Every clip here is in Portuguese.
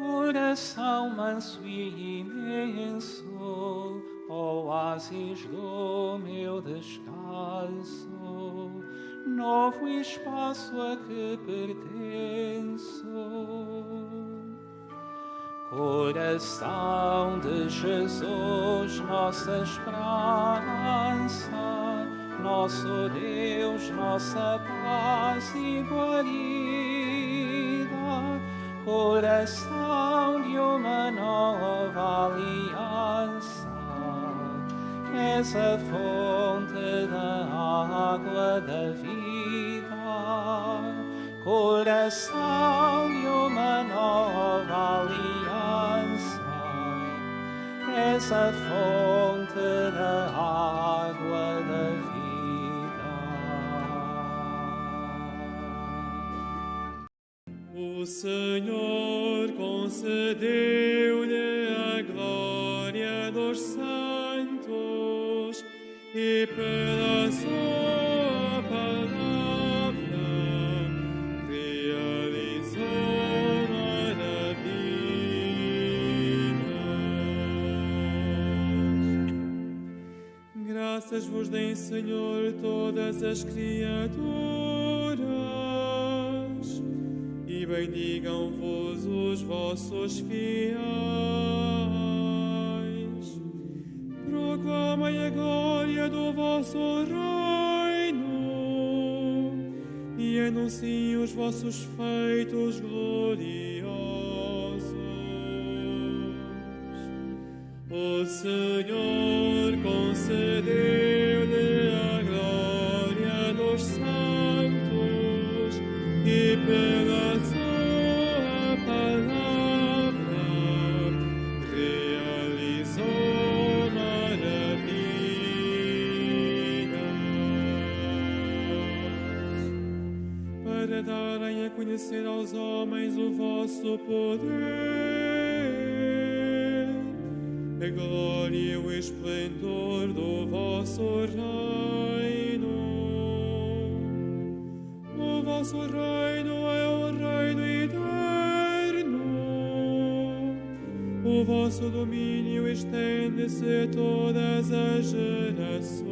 Coração manso e imenso, oásis do meu descanso, novo espaço a que pertenço. Coração de Jesus, nossa esperança, nosso Deus, nossa paz e guarida, coração de uma nova aliança, és a fonte da água da vida, coração de uma nova aliança, és a fonte da água da vida. O Senhor concedeu-lhe a glória dos santos e pela sua palavra realizou maravilhas. Graças vos deem, Senhor, todas as criaturas, e bendigam-vos os vossos fiéis. Proclamem a glória do vosso reino e anunciem os vossos feitos gloriosos. O Senhor concedeu-lhe a glória dos santos e pela sua palavra realizou maravilhas, para darem a conhecer aos homens o vosso poder, a glória e o esplendor do vosso reino. O vosso reino é o reino eterno. O vosso domínio estende-se a todas as gerações.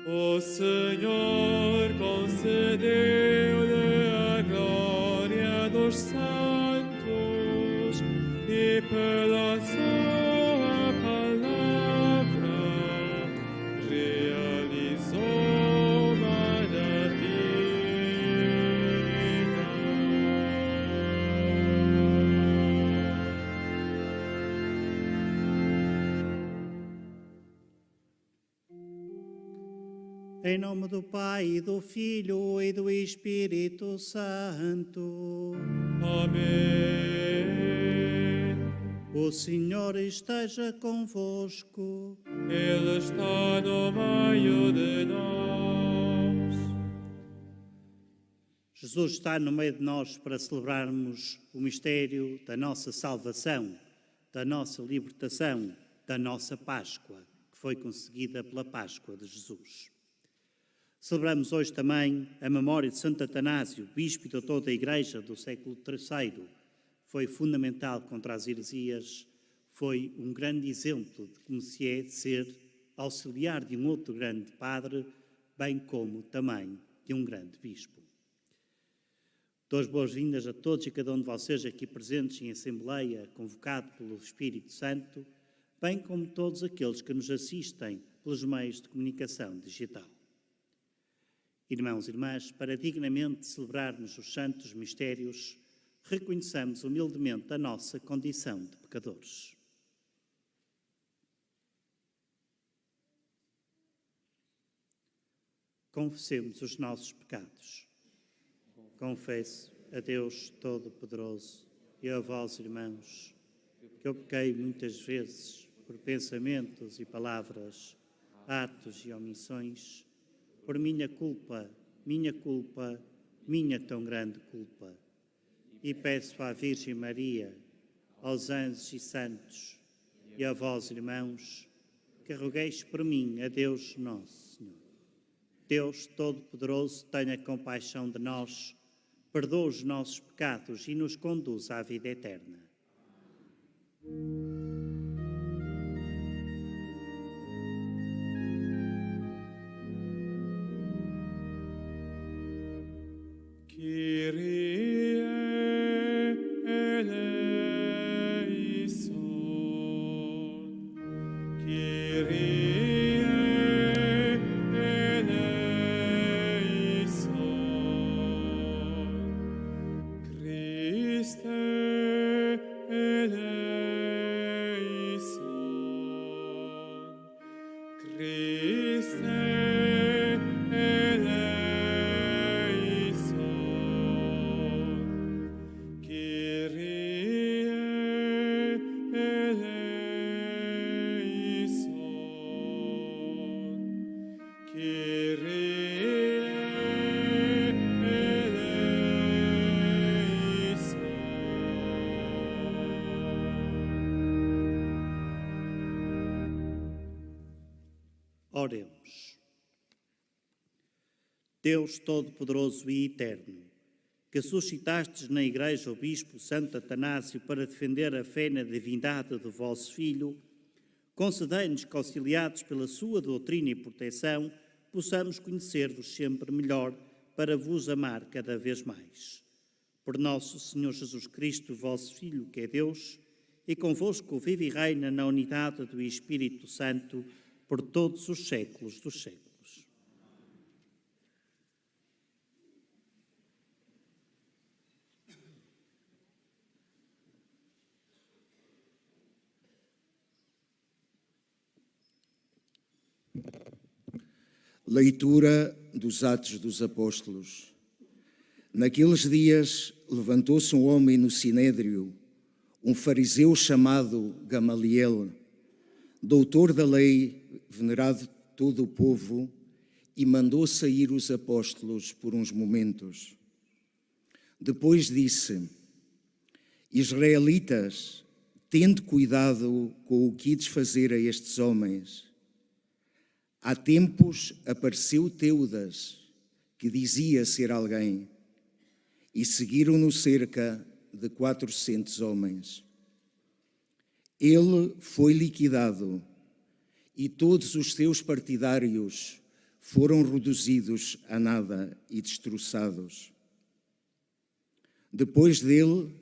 O Senhor concedeu-lhe a glória dos santos e pela sua palavra realizou Em nome do Pai, e do Filho e do Espírito Santo. Amém. O Senhor esteja convosco. Ele está no meio de nós. Jesus está no meio de nós para celebrarmos o mistério da nossa salvação, da nossa libertação, da nossa Páscoa, que foi conseguida pela Páscoa de Jesus. Celebramos hoje também a memória de Santo Atanásio, bispo e doutor da Igreja do século III. Foi fundamental contra as heresias, foi um grande exemplo de como se é ser auxiliar de um outro grande padre, bem como também de um grande bispo. Dou as boas-vindas a todos e cada um de vocês aqui presentes em Assembleia, convocado pelo Espírito Santo, bem como todos aqueles que nos assistem pelos meios de comunicação digital. Irmãos e irmãs, para dignamente celebrarmos os santos mistérios, reconheçamos humildemente a nossa condição de pecadores. Confessemos os nossos pecados. Confesso a Deus Todo-Poderoso e a vós, irmãos, que eu pequei muitas vezes por pensamentos e palavras, atos e omissões, por minha culpa, minha tão grande culpa. E peço à Virgem Maria, aos anjos e santos, e a vós, irmãos, que rogueis por mim a Deus Nosso Senhor. Deus Todo-Poderoso, tenha compaixão de nós, perdoa os nossos pecados e nos conduz à vida eterna. Kyrie eleison, Kyrie eleison, Christe eleison, Christe Oremos. Deus Todo-Poderoso e Eterno, que suscitastes na Igreja o Bispo Santo Atanásio para defender a fé na divindade do vosso Filho, concedei-nos que, auxiliados pela sua doutrina e proteção, possamos conhecer-vos sempre melhor para vos amar cada vez mais. Por nosso Senhor Jesus Cristo, vosso Filho, que é Deus, e convosco vive e reina na unidade do Espírito Santo, por todos os séculos dos séculos. Leitura dos Atos dos Apóstolos. Naqueles dias levantou-se um homem no Sinédrio, um fariseu chamado Gamaliel, doutor da lei, venerado todo o povo, e mandou sair os apóstolos por uns momentos. Depois disse: Israelitas, tende cuidado com o que ides fazer a estes homens. Há tempos apareceu Teudas, que dizia ser alguém, e seguiram-no cerca de 400 homens. Ele foi liquidado e todos os seus partidários foram reduzidos a nada e destroçados. Depois dele,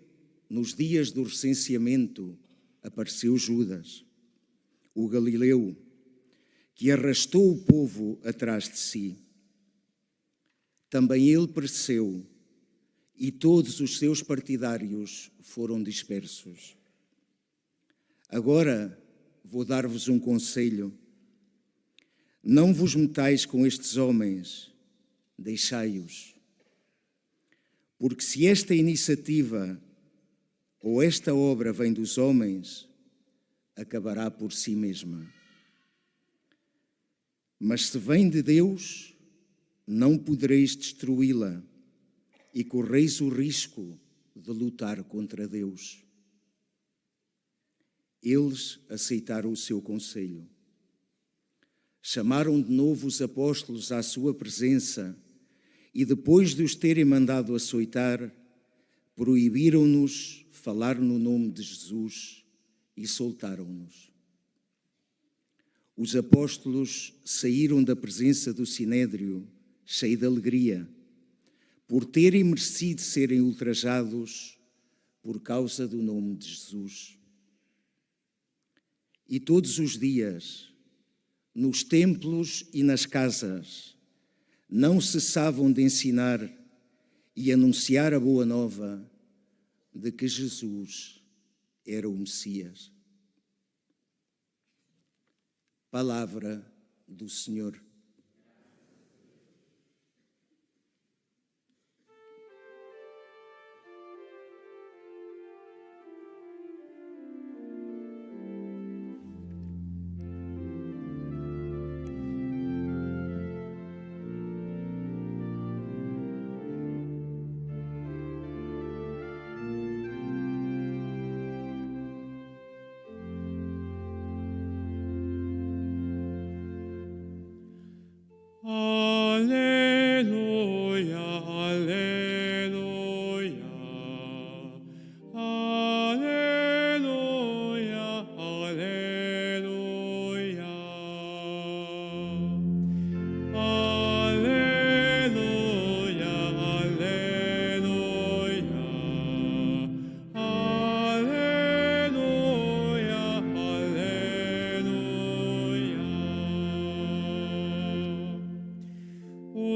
nos dias do recenseamento, apareceu Judas, o Galileu, que arrastou o povo atrás de si. Também ele pereceu e todos os seus partidários foram dispersos. Agora vou dar-vos um conselho. Não vos metais com estes homens, deixai-os. Porque se esta iniciativa ou esta obra vem dos homens, acabará por si mesma. Mas se vem de Deus, não podereis destruí-la e correis o risco de lutar contra Deus. Eles aceitaram o seu conselho. Chamaram de novo os apóstolos à sua presença e, depois de os terem mandado açoitar, proibiram-nos falar no nome de Jesus e soltaram-nos. Os apóstolos saíram da presença do Sinédrio, cheios de alegria, por terem merecido serem ultrajados por causa do nome de Jesus. E todos os dias, nos templos e nas casas, não cessavam de ensinar e anunciar a boa nova de que Jesus era o Messias. Palavra do Senhor. Alleluia, alleluia.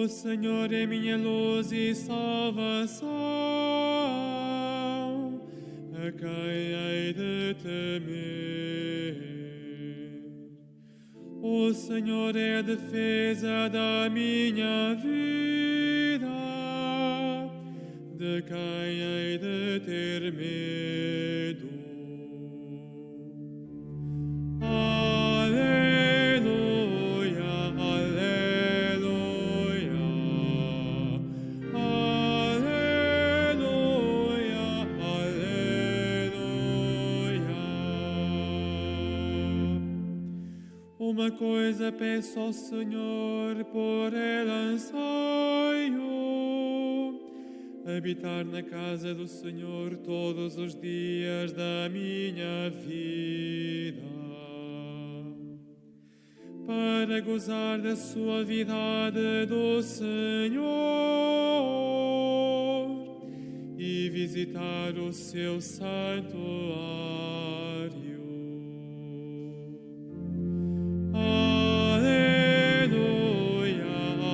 O Senhor é minha luz e salvação, a quem hei de temer? O Senhor é a defesa da minha vida, de quem hei de ter medo? Aleluia, aleluia, aleluia, aleluia. Uma coisa peço ao Senhor, por ela anseio: habitar na casa do Senhor todos os dias da minha vida, para gozar da suavidade do Senhor e visitar o seu santuário. Aleluia,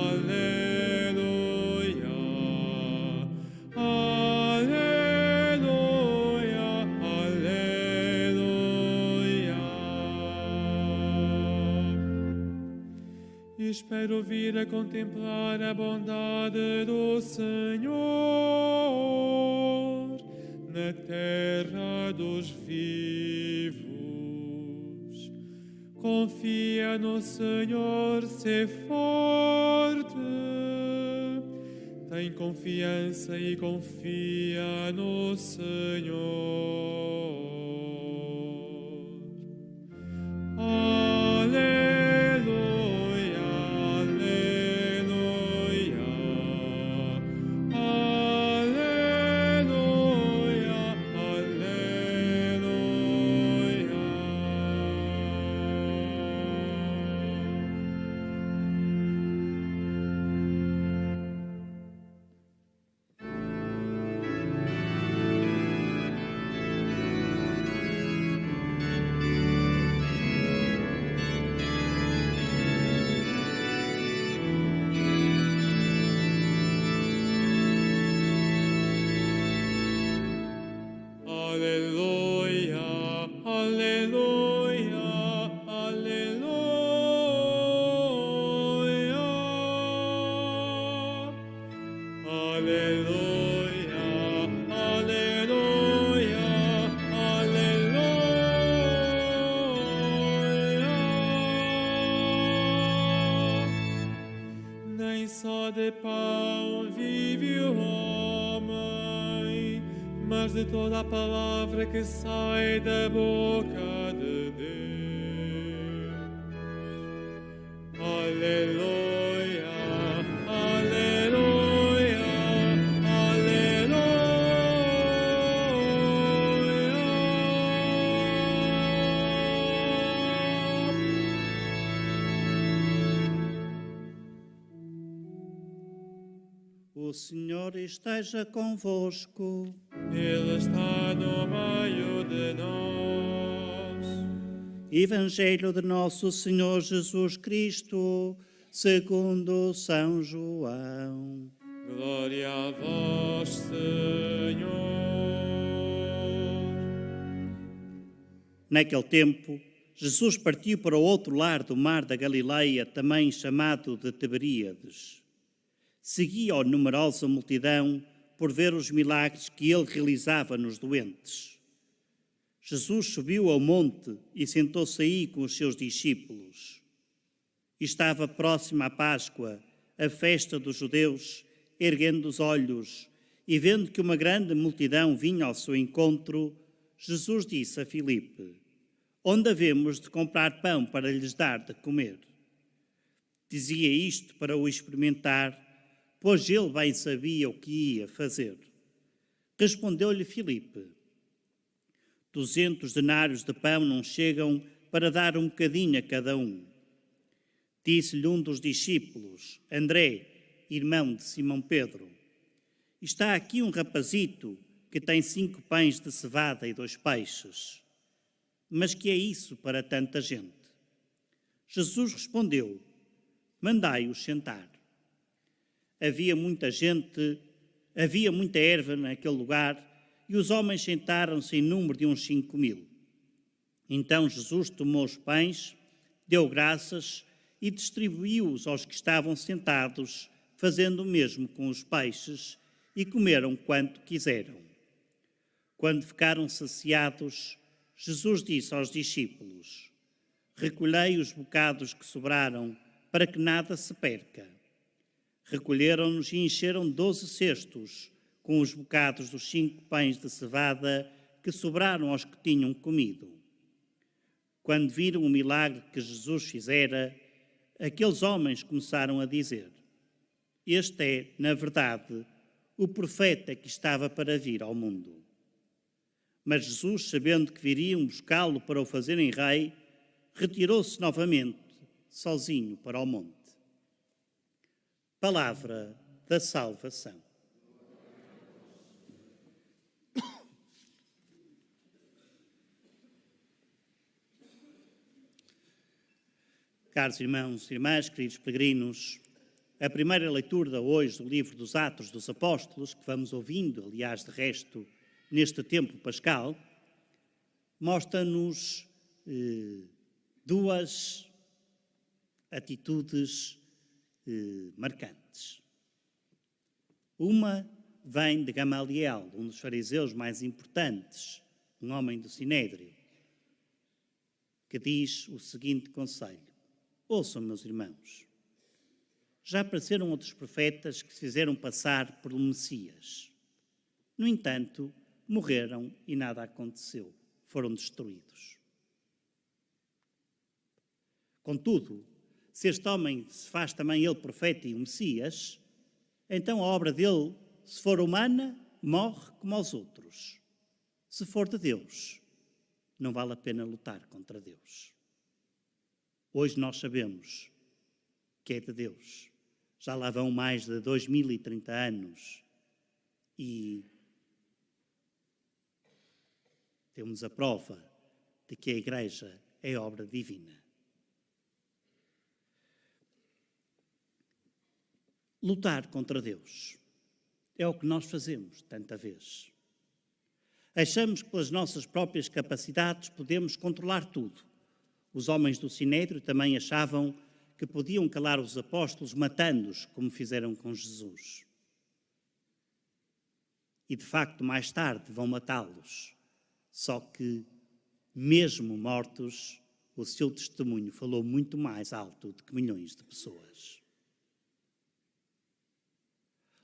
aleluia, aleluia, aleluia. Espero vir a contemplar a bondade do Senhor na terra dos vivos. Confia no Senhor, sê forte. Tem confiança e confia no Senhor. Aleluia, aleluia, aleluia, aleluia, aleluia, aleluia, aleluia, aleluia. Nem só de pão vive o homem, mas de toda a palavra que sai da boca de Deus. Aleluia, aleluia, O Senhor esteja convosco. Ele está no meio de nós. Evangelho de Nosso Senhor Jesus Cristo, segundo São João. Glória a vós, Senhor. Naquele tempo, Jesus partiu para o outro lado do mar da Galileia, também chamado de Tiberíades. Seguia-o numerosa multidão por ver os milagres que ele realizava nos doentes. Jesus subiu ao monte e sentou-se aí com os seus discípulos. Estava próxima a Páscoa, a festa dos judeus. Erguendo os olhos e vendo que uma grande multidão vinha ao seu encontro, Jesus disse a Filipe: onde havemos de comprar pão para lhes dar de comer? Dizia isto para o experimentar, pois ele bem sabia o que ia fazer. Respondeu-lhe Filipe: 200 denários de pão não chegam para dar um bocadinho a cada um. Disse-lhe um dos discípulos, André, irmão de Simão Pedro: está aqui um rapazito que tem 5 pães de cevada e 2 peixes. Mas que é isso para tanta gente? Jesus respondeu: mandai-os sentar. Havia muita gente, havia muita erva naquele lugar, e os homens sentaram-se em número de uns 5.000. Então Jesus tomou os pães, deu graças e distribuiu-os aos que estavam sentados, fazendo o mesmo com os peixes, e comeram quanto quiseram. Quando ficaram saciados, Jesus disse aos discípulos: recolhei os bocados que sobraram, para que nada se perca. Recolheram-nos e encheram 12 cestos, com os bocados dos 5 pães de cevada que sobraram aos que tinham comido. Quando viram o milagre que Jesus fizera, aqueles homens começaram a dizer: este é, na verdade, o profeta que estava para vir ao mundo. Mas Jesus, sabendo que viriam buscá-lo para o fazerem rei, retirou-se novamente, sozinho, para o monte. Palavra da salvação. Caros irmãos e irmãs, queridos peregrinos, a primeira leitura hoje do livro dos Atos dos Apóstolos, que vamos ouvindo, aliás, de resto, neste tempo pascal, mostra-nos duas atitudes marcantes. Uma vem de Gamaliel, um dos fariseus mais importantes, um homem do Sinédrio, que diz o seguinte conselho: ouçam, meus irmãos, já apareceram outros profetas que se fizeram passar por um Messias. No entanto, morreram e nada aconteceu, foram destruídos. Contudo, se este homem se faz também ele profeta e um Messias, então a obra dele, se for humana, morre como aos outros. Se for de Deus, não vale a pena lutar contra Deus. Hoje nós sabemos que é de Deus. Já lá vão mais de 2030 anos e temos a prova de que a Igreja é obra divina. Lutar contra Deus é o que nós fazemos tanta vez. Achamos que pelas nossas próprias capacidades podemos controlar tudo. Os homens do Sinédrio também achavam que podiam calar os apóstolos matando-os, como fizeram com Jesus. E de facto, mais tarde vão matá-los. Só que, mesmo mortos, o seu testemunho falou muito mais alto do que milhões de pessoas.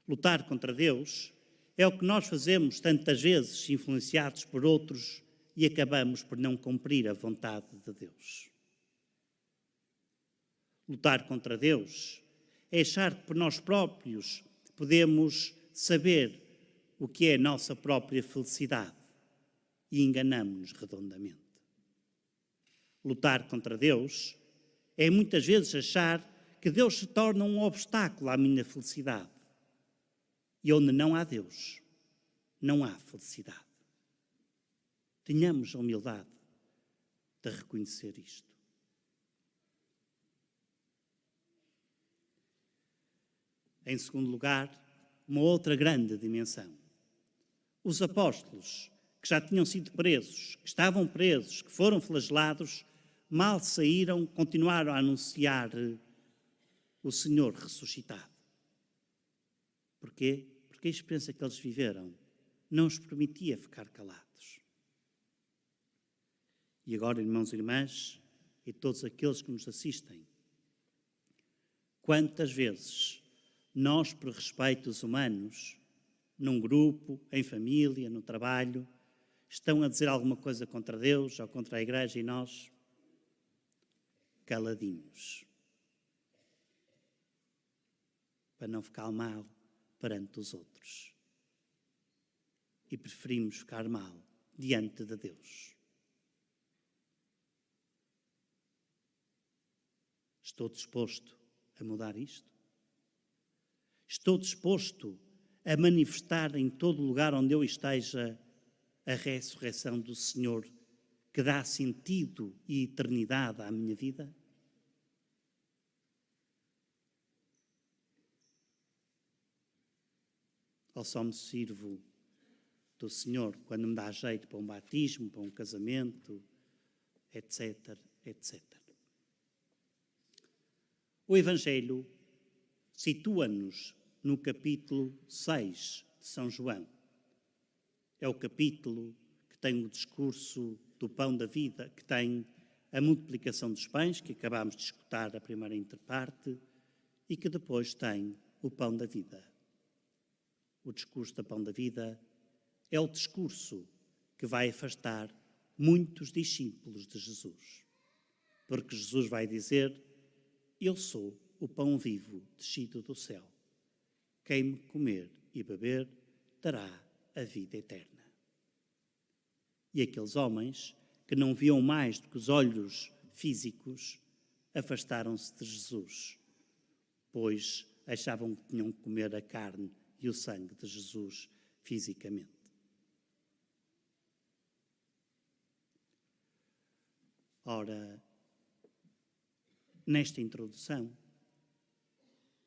Lutar contra Deus é o que nós fazemos tantas vezes, influenciados por outros, e acabamos por não cumprir a vontade de Deus. Lutar contra Deus é achar que por nós próprios podemos saber o que é a nossa própria felicidade e enganamos-nos redondamente. Lutar contra Deus é muitas vezes achar que Deus se torna um obstáculo à minha felicidade. E onde não há Deus, não há felicidade. Tenhamos a humildade de reconhecer isto. Em segundo lugar, uma outra grande dimensão. Os apóstolos, que já tinham sido presos, que estavam presos, que foram flagelados, mal saíram, continuaram a anunciar o Senhor ressuscitado. Porquê? Porque a experiência que eles viveram não os permitia ficar calados. E agora, irmãos e irmãs, e todos aqueles que nos assistem, quantas vezes nós, por respeitos humanos, num grupo, em família, no trabalho, estão a dizer alguma coisa contra Deus ou contra a Igreja e nós caladinhos, para não ficar mal perante os outros. E preferimos ficar mal diante de Deus. Estou disposto a mudar isto? Estou disposto a manifestar em todo lugar onde eu esteja a ressurreição do Senhor, que dá sentido e eternidade à minha vida? ou só me sirvo do Senhor quando me dá jeito para um batismo, para um casamento, etc, etc. O Evangelho situa-nos no capítulo 6 de São João. É o capítulo que tem o discurso do pão da vida, que tem a multiplicação dos pães, que acabámos de escutar a primeira interparte, e que depois tem o pão da vida. O discurso do pão da vida é o discurso que vai afastar muitos discípulos de Jesus. Porque Jesus vai dizer: eu sou o pão vivo descido do céu. Quem me comer e beber terá a vida eterna. E aqueles homens que não viam mais do que os olhos físicos afastaram-se de Jesus, pois achavam que tinham que comer a carne e o sangue de Jesus fisicamente. Ora, nesta introdução,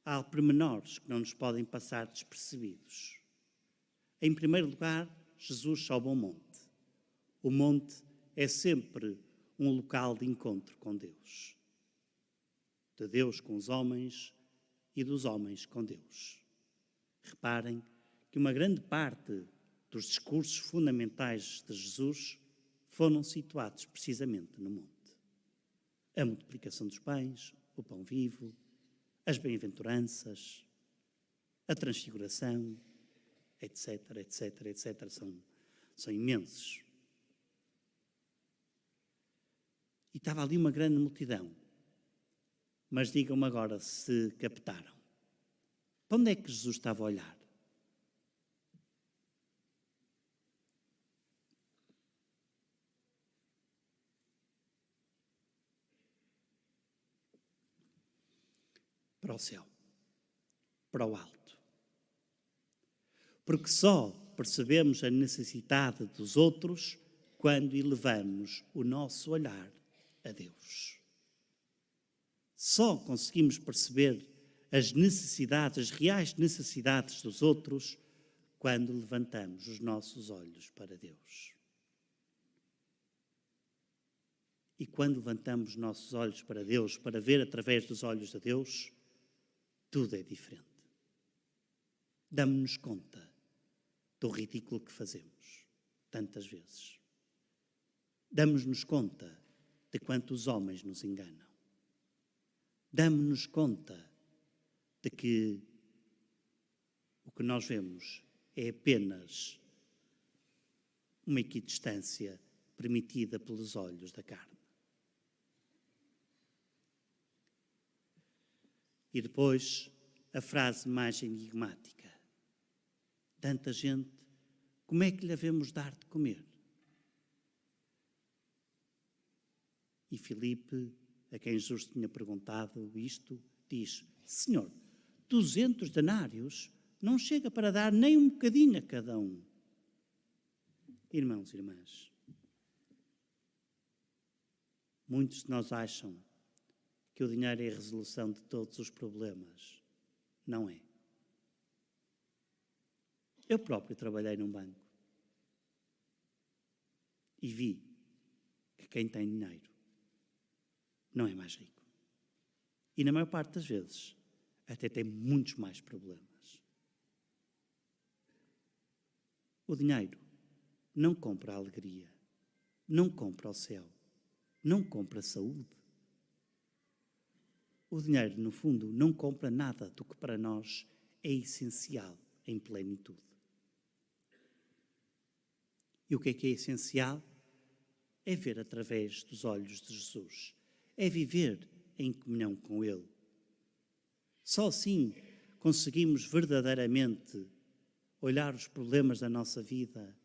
há pormenores que não nos podem passar despercebidos. Em primeiro lugar, Jesus sobe ao monte. O monte é sempre um local de encontro com Deus. De Deus com os homens e dos homens com Deus. Reparem que uma grande parte dos discursos fundamentais de Jesus foram situados precisamente no monte. A multiplicação dos pães, o pão vivo, as bem-aventuranças, a transfiguração, etc, etc, etc. São imensos. E estava ali uma grande multidão. Mas digam-me agora se captaram. Para onde é que Jesus estava a olhar? Para o céu, para o alto. Porque só percebemos a necessidade dos outros quando elevamos o nosso olhar a Deus. Só conseguimos perceber as necessidades, as reais necessidades dos outros quando levantamos os nossos olhos para Deus. E quando levantamos os nossos olhos para Deus, para ver através dos olhos de Deus, tudo é diferente. Damos-nos conta do ridículo que fazemos, tantas vezes. Damos-nos conta de quanto os homens nos enganam. Damos-nos conta de que o que nós vemos é apenas uma equidistância permitida pelos olhos da carne. E depois, a frase mais enigmática. Tanta gente, como é que lhe havemos dar de comer? E Filipe, a quem Jesus tinha perguntado isto, diz: Senhor, 200 denários não chega para dar nem um bocadinho a cada um. Irmãos e irmãs, muitos de nós acham que o dinheiro é a resolução de todos os problemas. Não é. Eu próprio trabalhei num banco e vi que quem tem dinheiro não é mais rico. E na maior parte das vezes até tem muitos mais problemas. O dinheiro não compra a alegria, não compra o céu, não compra a saúde. O dinheiro, no fundo, não compra nada do que para nós é essencial em plenitude. E o que é essencial? É ver através dos olhos de Jesus. É viver em comunhão com Ele. Só assim conseguimos verdadeiramente olhar os problemas da nossa vida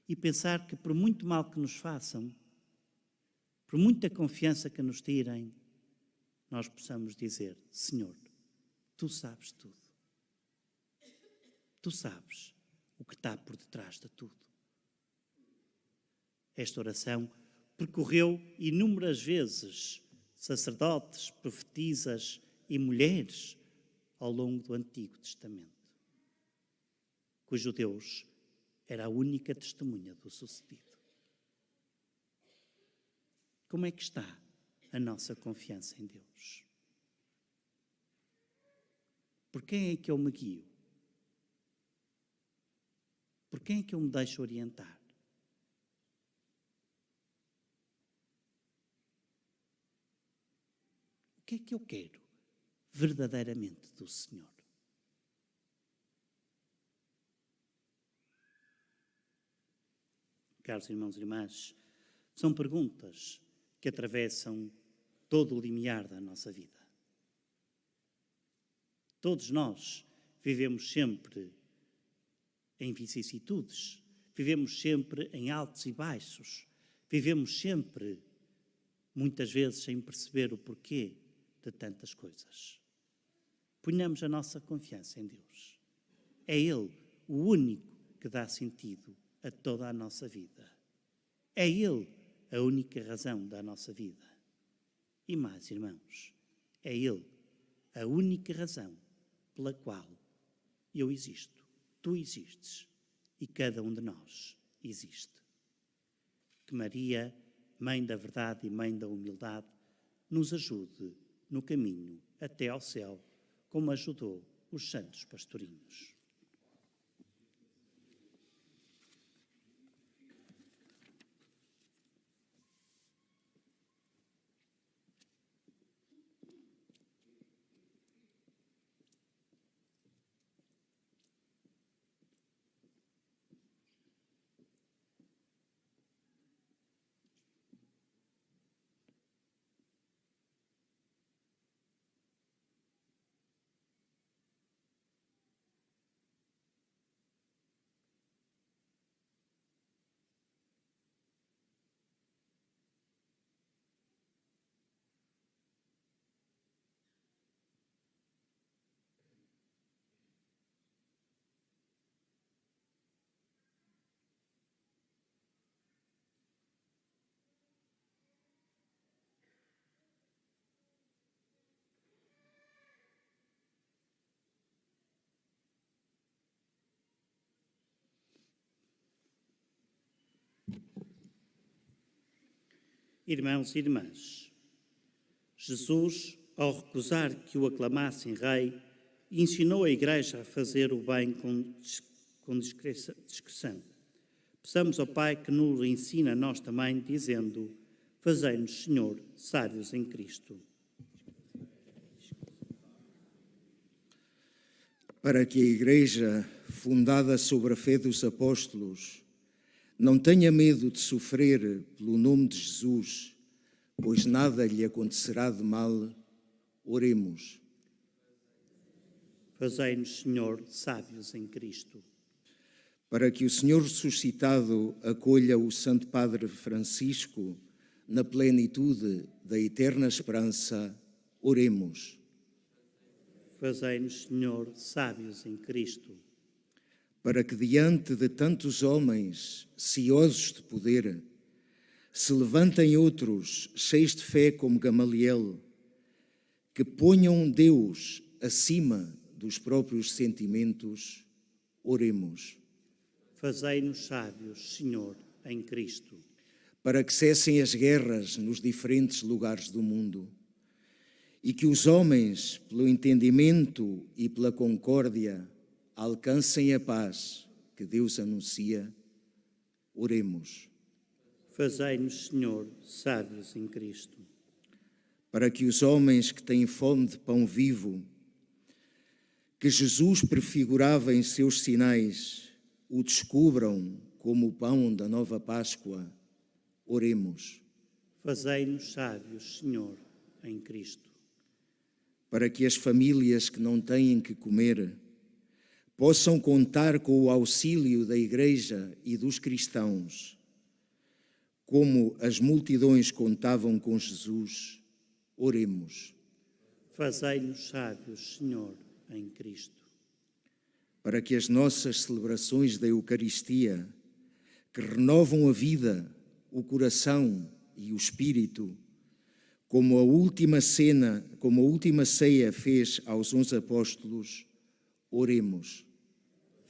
e pensar que, por muito mal que nos façam, por muita confiança que nos tirem, nós possamos dizer: Senhor, Tu sabes tudo. Tu sabes o que está por detrás de tudo. Esta oração percorreu inúmeras vezes sacerdotes, profetisas e mulheres ao longo do Antigo Testamento. cujo Deus era a única testemunha do sucedido. Como é que está a nossa confiança em Deus? Por quem é que eu me guio? Por quem é que eu me deixo orientar? O que é que eu quero verdadeiramente do Senhor? Caros irmãos e irmãs, são perguntas que atravessam todo o limiar da nossa vida. Todos nós vivemos sempre em vicissitudes, vivemos sempre em altos e baixos, vivemos sempre, muitas vezes, sem perceber o porquê de tantas coisas. Ponhamos a nossa confiança em Deus. É Ele o único que dá sentido a toda a nossa vida. É Ele a única razão da nossa vida. E mais, irmãos, é Ele a única razão pela qual eu existo, tu existes e cada um de nós existe. Que Maria, Mãe da Verdade e Mãe da Humildade, nos ajude no caminho até ao céu, como ajudou os santos pastorinhos. Irmãos e irmãs, Jesus, ao recusar que o aclamassem rei, ensinou a Igreja a fazer o bem com discrição. Peçamos ao Pai que nos ensine a nós também, dizendo: fazei-nos, Senhor, sábios em Cristo. Para que a Igreja, fundada sobre a fé dos apóstolos, não tenha medo de sofrer pelo nome de Jesus, pois nada lhe acontecerá de mal, oremos. Fazei-nos, Senhor, sábios em Cristo. Para que o Senhor ressuscitado acolha o Santo Padre Francisco na plenitude da eterna esperança, oremos. Fazei-nos, Senhor, sábios em Cristo. Para que diante de tantos homens ciosos de poder, se levantem outros cheios de fé como Gamaliel, que ponham Deus acima dos próprios sentimentos, oremos. Fazei-nos sábios, Senhor, em Cristo. Para que cessem as guerras nos diferentes lugares do mundo e que os homens, pelo entendimento e pela concórdia, alcancem a paz que Deus anuncia, oremos. Fazei-nos, Senhor, sábios em Cristo. Para que os homens que têm fome de pão vivo, que Jesus prefigurava em seus sinais, o descubram como o pão da nova Páscoa, oremos. Fazei-nos sábios, Senhor, em Cristo. Para que as famílias que não têm que comer possam contar com o auxílio da Igreja e dos cristãos, como as multidões contavam com Jesus, oremos. Fazei-nos sábios, Senhor, em Cristo. Para que as nossas celebrações da Eucaristia, que renovam a vida, o coração e o espírito, como a última ceia fez aos 11 apóstolos, oremos.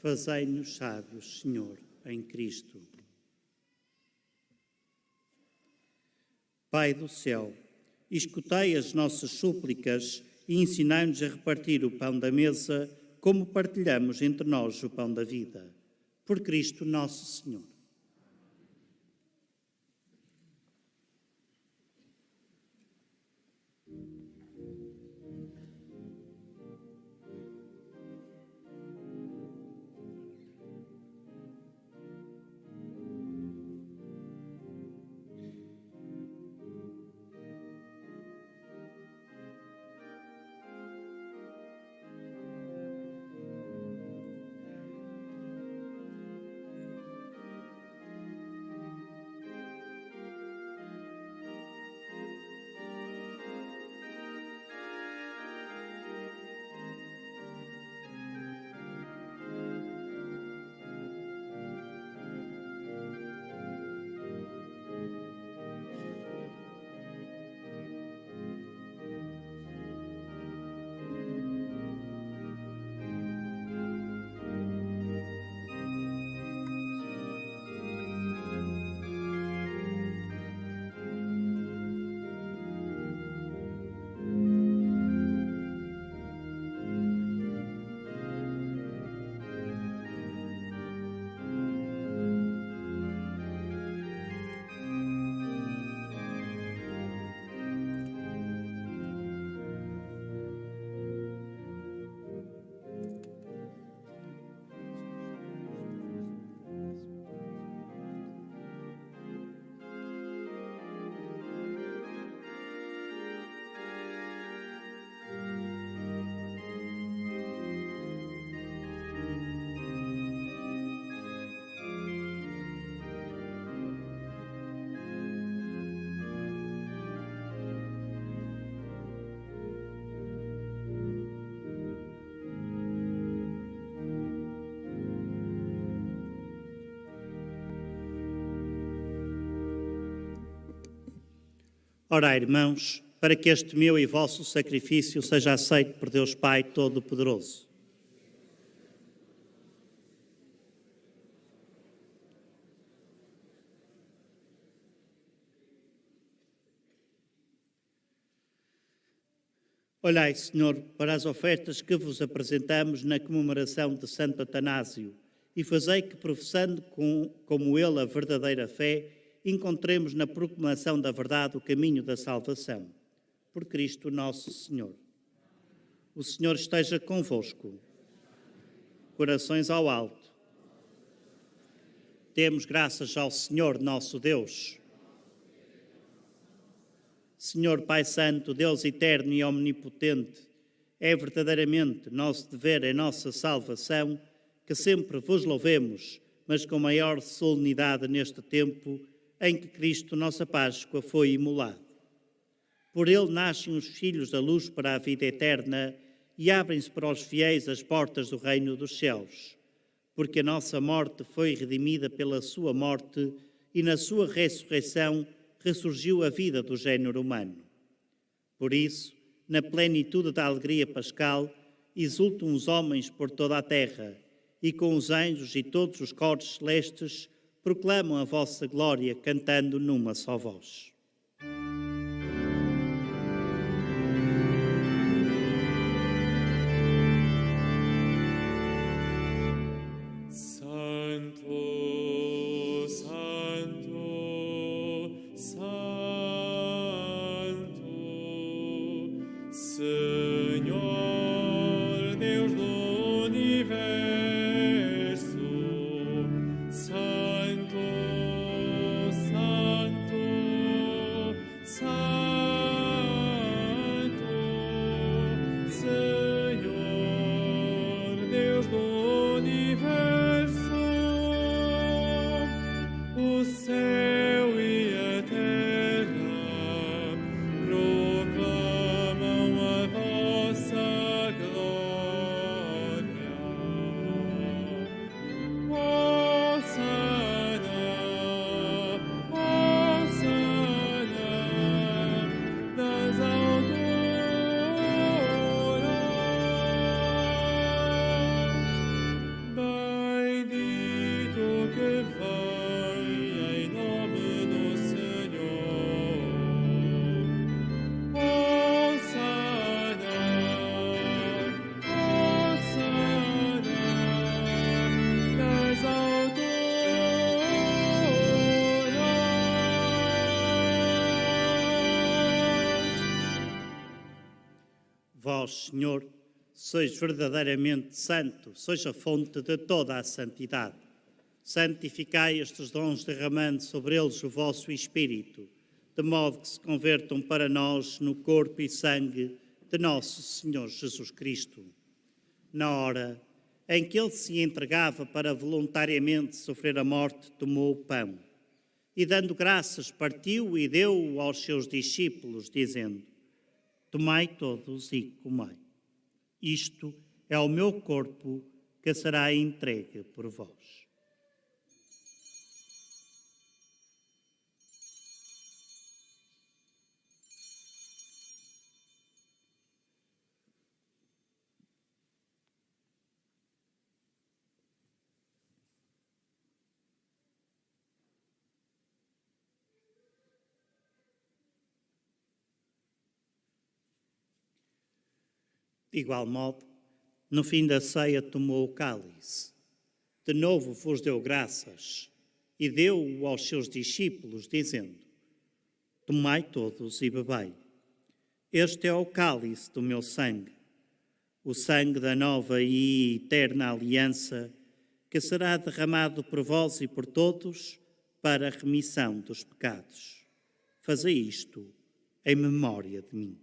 Fazei-nos sábios, Senhor, em Cristo. Pai do céu, escutai as nossas súplicas e ensinai-nos a repartir o pão da mesa, como partilhamos entre nós o pão da vida. Por Cristo nosso Senhor. Orai, irmãos, para que este meu e vosso sacrifício seja aceito por Deus Pai Todo-Poderoso. Olhai, Senhor, para as ofertas que vos apresentamos na comemoração de Santo Atanásio e fazei que, professando como ele a verdadeira fé, encontremos na proclamação da verdade o caminho da salvação. Por Cristo nosso Senhor. O Senhor esteja convosco. Corações ao alto. Demos graças ao Senhor nosso Deus. Senhor Pai Santo, Deus eterno e omnipotente, é verdadeiramente nosso dever e nossa salvação que sempre vos louvemos, mas com maior solenidade neste tempo em que Cristo, nossa Páscoa, foi imolado. Por ele nascem os filhos da luz para a vida eterna e abrem-se para os fiéis as portas do reino dos céus, porque a nossa morte foi redimida pela sua morte e na sua ressurreição ressurgiu a vida do género humano. Por isso, na plenitude da alegria pascal, exultam os homens por toda a terra, e com os anjos e todos os coros celestes proclamam a vossa glória, cantando numa só voz. Proclamam a vossa glória. vós, Senhor, sois verdadeiramente santo, sois a fonte de toda a santidade. Santificai estes dons, derramando sobre eles o vosso Espírito, de modo que se convertam para nós no corpo e sangue de nosso Senhor Jesus Cristo. Na hora em que ele se entregava para voluntariamente sofrer a morte, tomou o pão e, dando graças, partiu e deu-o aos seus discípulos, dizendo: tomai todos e comei. Isto é o meu corpo que será entregue por vós. De igual modo, no fim da ceia tomou o cálice. De novo vos deu graças e deu-o aos seus discípulos, dizendo: tomai todos e bebei. Este é o cálice do meu sangue, o sangue da nova e eterna aliança, que será derramado por vós e por todos para a remissão dos pecados. Fazei isto em memória de mim.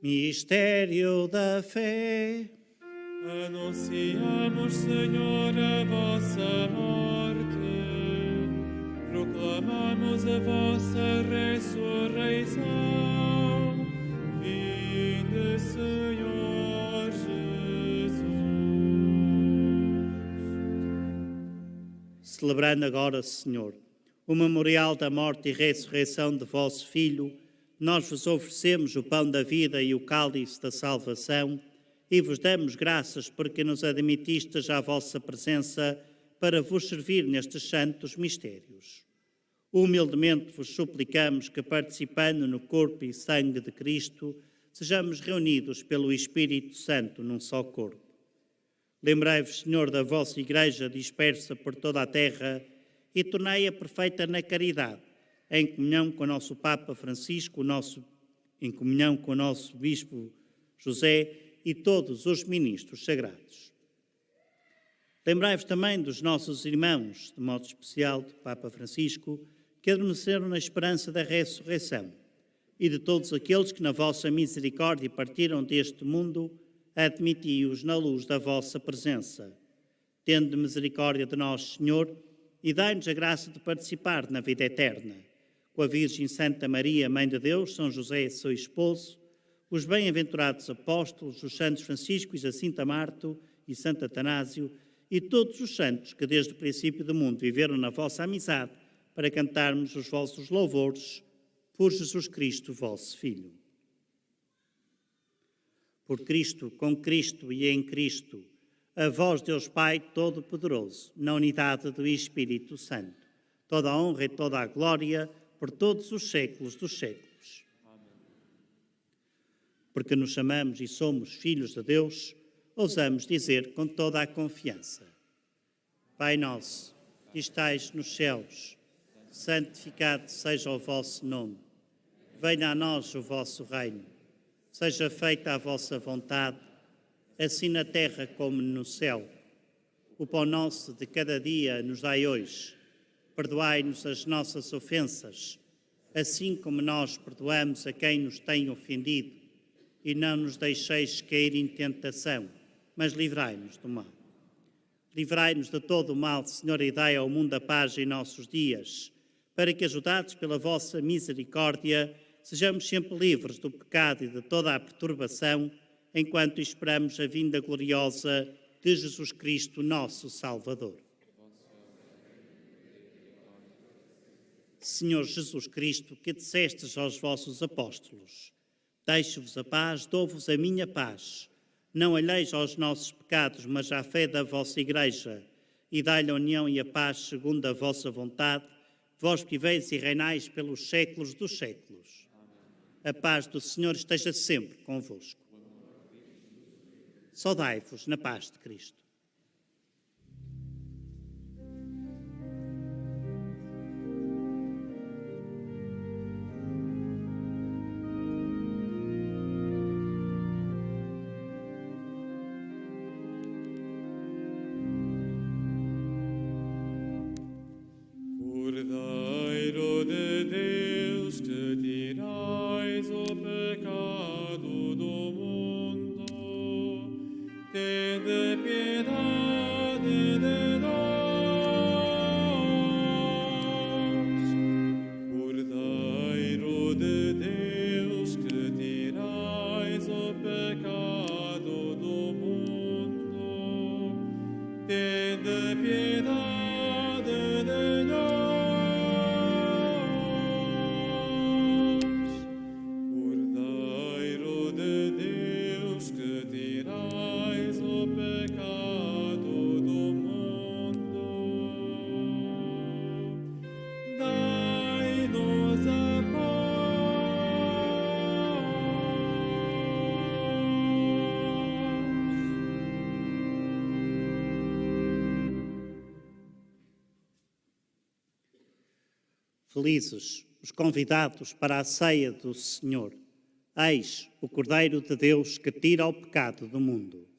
Mistério da fé. Anunciamos, Senhor, a vossa morte, proclamamos a vossa ressurreição. Vinde, Senhor Jesus. Celebrando agora, Senhor, o memorial da morte e ressurreição de vosso Filho, nós vos oferecemos o pão da vida e o cálice da salvação e vos damos graças porque nos admitistes à vossa presença para vos servir nestes santos mistérios. Humildemente vos suplicamos que, participando no corpo e sangue de Cristo, sejamos reunidos pelo Espírito Santo num só corpo. Lembrai-vos, Senhor, da vossa Igreja dispersa por toda a terra e tornai-a perfeita na caridade, em comunhão com o nosso Papa Francisco, em comunhão com o nosso Bispo José e todos os ministros sagrados. Lembrai-vos também dos nossos irmãos, de modo especial do Papa Francisco, que adormeceram na esperança da ressurreição, e de todos aqueles que na vossa misericórdia partiram deste mundo, admiti-os na luz da vossa presença. Tende misericórdia de nós, Senhor, e dai-nos a graça de participar na vida eterna. Com a Virgem Santa Maria, Mãe de Deus, São José, seu esposo, os bem-aventurados apóstolos, os santos Francisco e Jacinta Marto e Santo Atanásio, e todos os santos que desde o princípio do mundo viveram na vossa amizade, para cantarmos os vossos louvores por Jesus Cristo, vosso Filho. Por Cristo, com Cristo e em Cristo, a vós, Deus Pai Todo-Poderoso, na unidade do Espírito Santo, toda a honra e toda a glória por todos os séculos dos séculos. Amém. Porque nos chamamos e somos filhos de Deus, ousamos dizer com toda a confiança: Pai nosso, que estais nos céus, santificado seja o vosso nome. Venha a nós o vosso reino. Seja feita a vossa vontade, assim na terra como no céu. O pão nosso de cada dia nos dai hoje. Perdoai-nos as nossas ofensas, assim como nós perdoamos a quem nos tem ofendido. E não nos deixeis cair em tentação, mas livrai-nos do mal. Livrai-nos de todo o mal, Senhor, e dai ao mundo a paz em nossos dias, para que, ajudados pela vossa misericórdia, sejamos sempre livres do pecado e de toda a perturbação, enquanto esperamos a vinda gloriosa de Jesus Cristo, nosso Salvador. Senhor Jesus Cristo, que dissestes aos vossos apóstolos: deixo-vos a paz, dou-vos a minha paz. Não olheis aos nossos pecados, mas à fé da vossa Igreja, e dai-lhe a união e a paz segundo a vossa vontade, vós que viveis e reinais pelos séculos dos séculos. A paz do Senhor esteja sempre convosco. Saudai-vos na paz de Cristo. Cordeiro de Deus, que tirais o pecado do mundo, tende piedade de nós. Cordeiro de Deus, que tirais o pecado do mundo, tende piedade de nós. Cordeiro de Deus, que tirais o pecado do mundo, dai-nos a Felizes os convidados para a ceia do Senhor. Eis o Cordeiro de Deus que tira o pecado do mundo.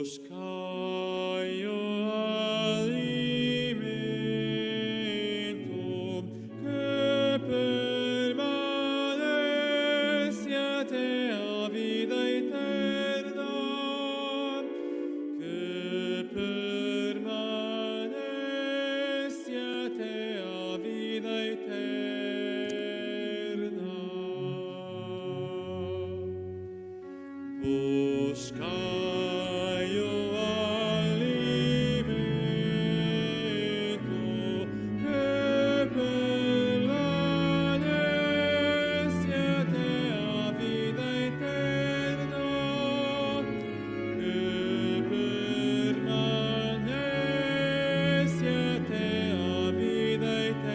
Buscai o alimento que permanece até a vida eterna, que permanece até a vida eterna. Buscai o alimento que permanece até a vida eterna, que permanece até a vida eterna.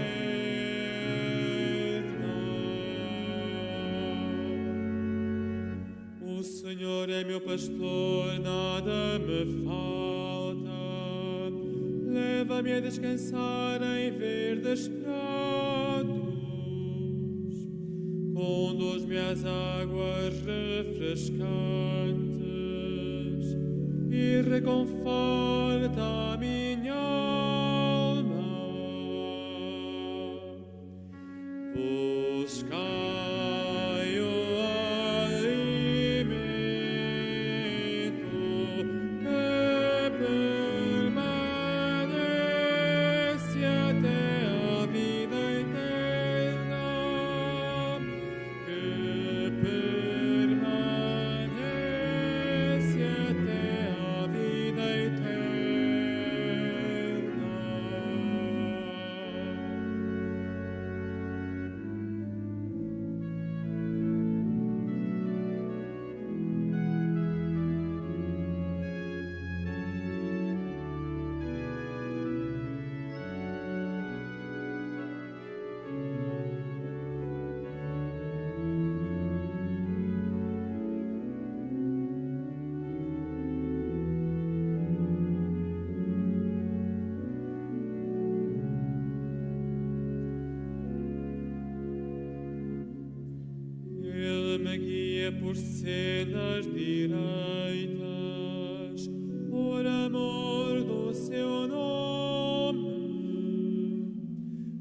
O Senhor é meu pastor, nada me falta. Leva-me a descansar em verdes prados. Conduz-me às águas refrescantes e reconforta a minha alma. Buscai o alimento que permanece até a vida eterna, que permanece até a vida eterna. me guia por sendas direitas, por amor do seu nome.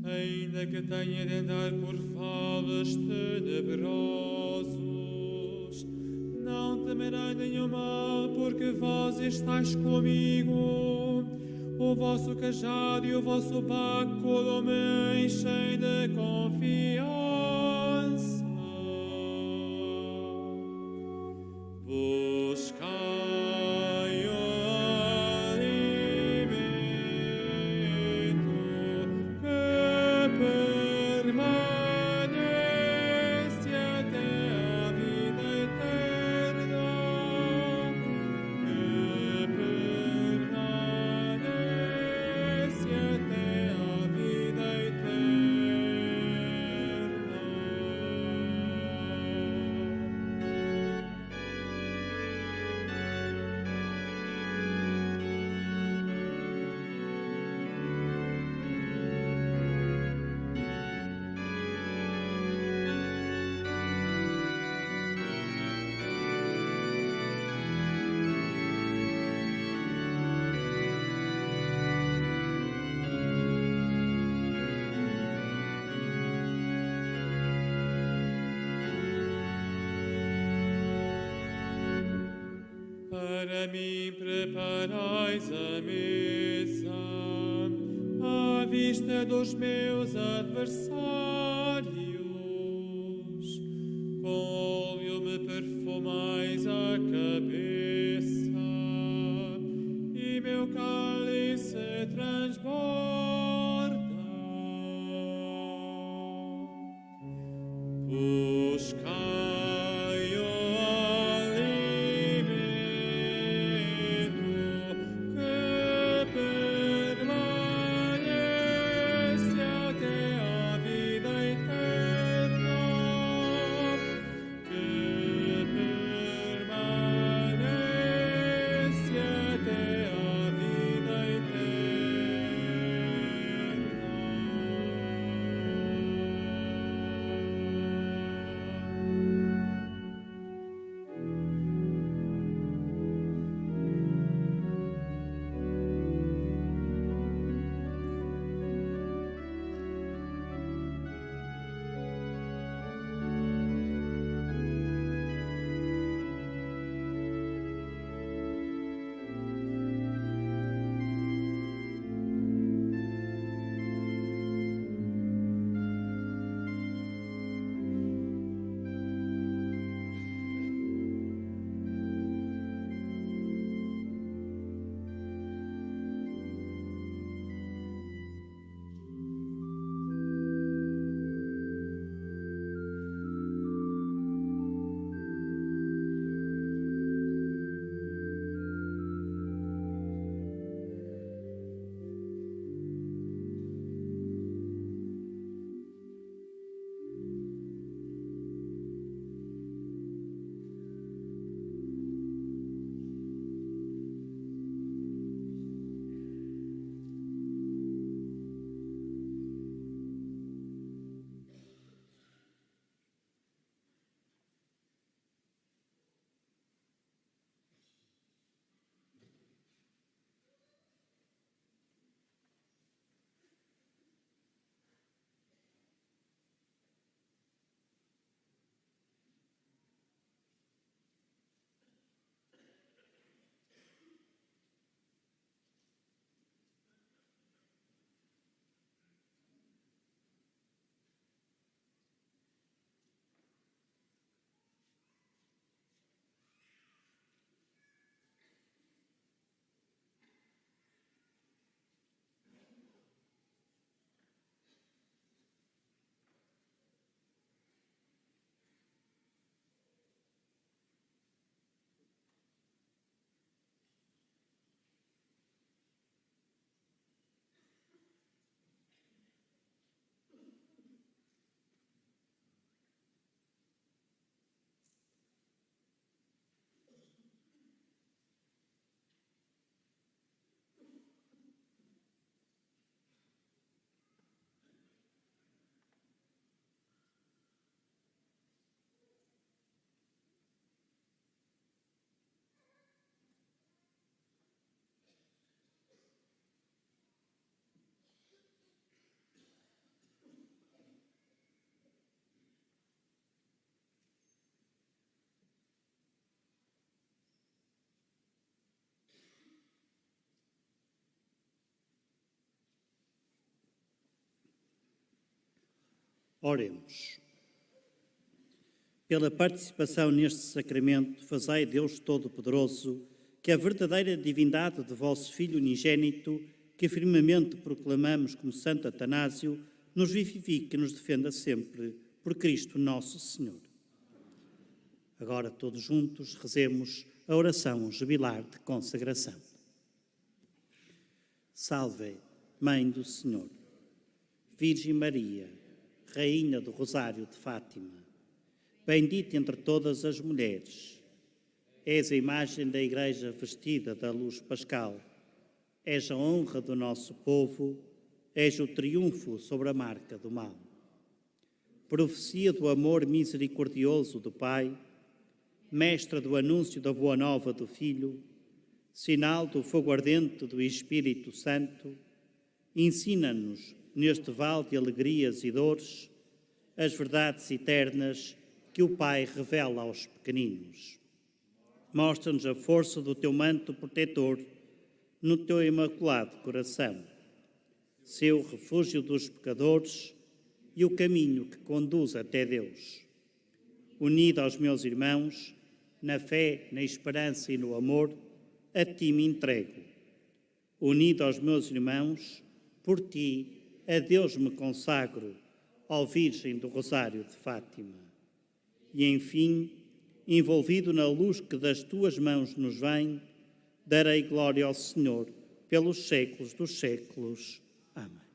Ainda que tenha de andar por vales tenebrosos, não temerei nenhum mal, porque vós estáis comigo. O vosso cajado e o vosso báculo me enchem de confiança. Buscai o alimento que permanece até a vida eterna, que permanece até a vida eterna. Para mim preparais a mesa à vista dos meus adversários. Com óleo me perfumais a cabeça e meu cálice transborda. Buscai o alimento que permanece até a vida eterna, que permanece até a vida eterna. Oremos. Pela participação neste sacramento, fazei, Deus Todo-Poderoso, que a verdadeira divindade de vosso Filho unigênito, que firmemente proclamamos como Santo Atanásio, nos vivifique e nos defenda sempre, por Cristo nosso Senhor. Agora, todos juntos, rezemos a oração jubilar de consagração. Salve, Mãe do Senhor, Virgem Maria, Rainha do Rosário de Fátima, bendita entre todas as mulheres, és a imagem da Igreja vestida da luz pascal, és a honra do nosso povo, és o triunfo sobre a marca do mal. Profecia do amor misericordioso do Pai, mestra do anúncio da boa nova do Filho, sinal do fogo ardente do Espírito Santo, ensina-nos, neste vale de alegrias e dores, as verdades eternas que o Pai revela aos pequeninos. Mostra-nos a força do teu manto protetor no teu imaculado coração, seu refúgio dos pecadores e o caminho que conduz até Deus. Unido aos meus irmãos, na fé, na esperança e no amor, a ti me entrego. Unido aos meus irmãos, por ti, a Deus me consagro, ó Virgem do Rosário de Fátima. E, enfim, envolvido na luz que das tuas mãos nos vem, darei glória ao Senhor pelos séculos dos séculos. Amém.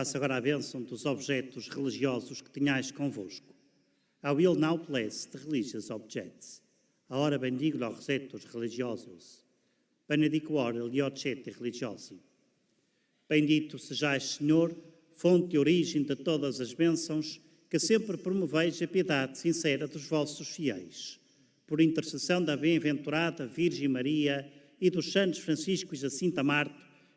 Faça agora a bênção dos objetos religiosos que tenhais convosco. I will now bless the religious objects. Ora bendigo los objetos religiosos. Benedico ora gli oggetti religiosi. Bendito sejais, Senhor, fonte e origem de todas as bênçãos, que sempre promoveis a piedade sincera dos vossos fiéis. Por intercessão da bem-aventurada Virgem Maria e dos santos Francisco e Jacinta Marto,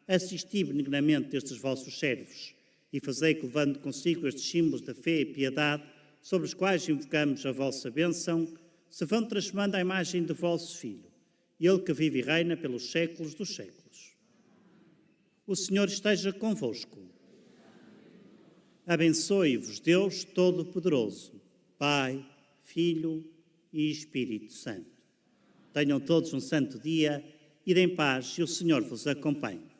assisti benignamente estes vossos servos e fazei que, levando consigo estes símbolos da fé e piedade, sobre os quais invocamos a vossa bênção, se vão transformando à imagem do vosso Filho, Ele que vive e reina pelos séculos dos séculos. O Senhor esteja convosco. Abençoe-vos Deus Todo-Poderoso, Pai, Filho e Espírito Santo. Tenham todos um santo dia, ide em paz e o Senhor vos acompanhe.